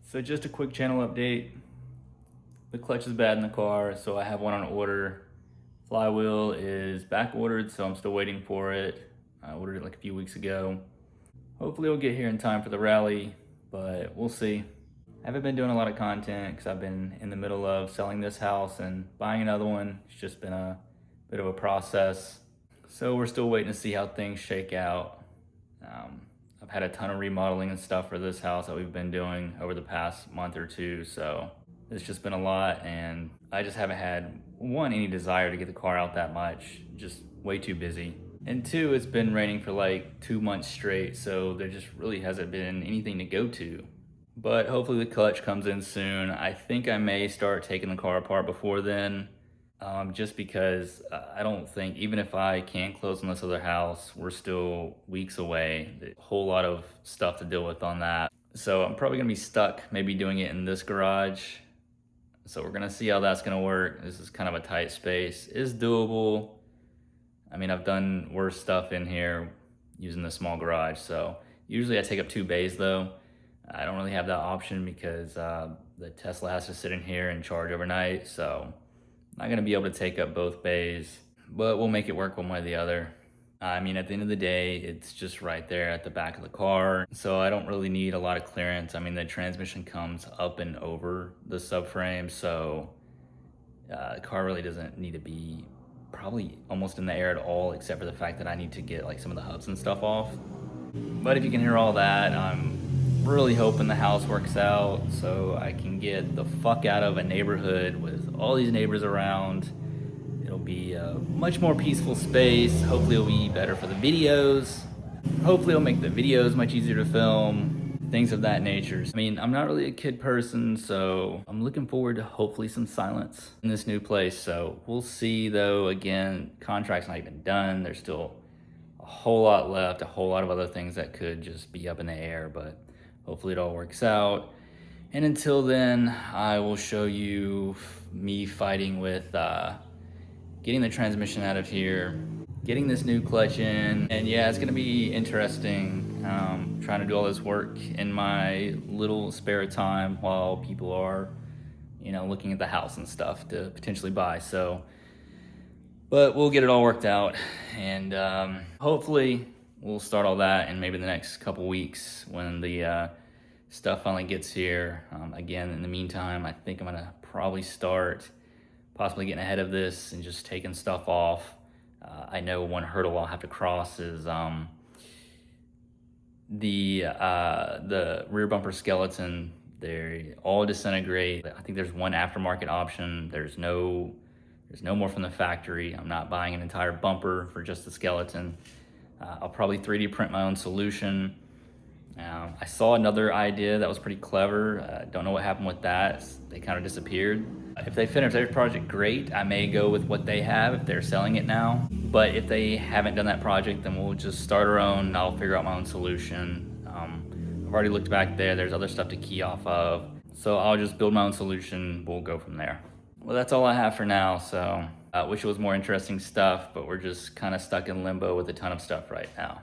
So just a quick channel update. The clutch is bad in the car, so I have one on order. Flywheel is back ordered, so I'm still waiting for it. I ordered it like a few weeks ago. Hopefully it'll get here in time for the rally, but we'll see. I haven't been doing a lot of content because I've been in the middle of selling this house and buying another one. It's just been a bit of a process. So we're still waiting to see how things shake out. I've had a ton of remodeling and stuff for this house that we've been doing over the past month or two, so it's just been a lot, and I just haven't had, one, any desire to get the car out that much, just way too busy. And two, it's been raining for like 2 months straight, so there just really hasn't been anything to go to. But hopefully the clutch comes in soon. I think I may start taking the car apart before then, just because I don't think, even if I can close on this other house, we're still weeks away. A whole lot of stuff to deal with on that. So I'm probably gonna be stuck maybe doing it in this garage. So we're gonna see how that's gonna work. This is kind of a tight space. It's doable. I mean, I've done worse stuff in here using the small garage. So usually I take up 2 bays though. I don't really have that option because the Tesla has to sit in here and charge overnight. So I'm not gonna be able to take up both bays, but we'll make it work one way or the other. I mean, at the end of the day, it's just right there at the back of the car. So I don't really need a lot of clearance. I mean, the transmission comes up and over the subframe. So the car really doesn't need to be probably almost in the air at all, except for the fact that I need to get like some of the hubs and stuff off. But if you can hear all that, I'm really hoping the house works out so I can get the fuck out of a neighborhood with all these neighbors around. It'll be a much more peaceful space. Hopefully it'll be better for the videos. Hopefully it'll make the videos much easier to film, things of that nature. I mean, I'm not really a kid person, so I'm looking forward to hopefully some silence in this new place. So we'll see though. Again, contract's not even done. There's still a whole lot left, a whole lot of other things that could just be up in the air, but hopefully it all works out. And until then, I will show you me fighting with getting the transmission out of here, getting this new clutch in. And yeah, it's gonna be interesting trying to do all this work in my little spare time while people are, looking at the house and stuff to potentially buy. So, but we'll get it all worked out, and hopefully we'll start all that in maybe the next couple weeks when the stuff finally gets here. Again, in the meantime, I think I'm gonna probably start possibly getting ahead of this and just taking stuff off. I know one hurdle I'll have to cross is the rear bumper skeleton. They all disintegrate. I think there's one aftermarket option. There's no more from the factory. I'm not buying an entire bumper for just the skeleton. I'll probably 3D print my own solution. I saw another idea that was pretty clever. Don't know what happened with that. They kind of disappeared. If they finish their project, great. I may go with what they have if they're selling it now. But if they haven't done that project, then we'll just start our own. I'll figure out my own solution. I've already looked back there. There's other stuff to key off of. So I'll just build my own solution. We'll go from there. Well, that's all I have for now. So I wish it was more interesting stuff, but we're just kind of stuck in limbo with a ton of stuff right now.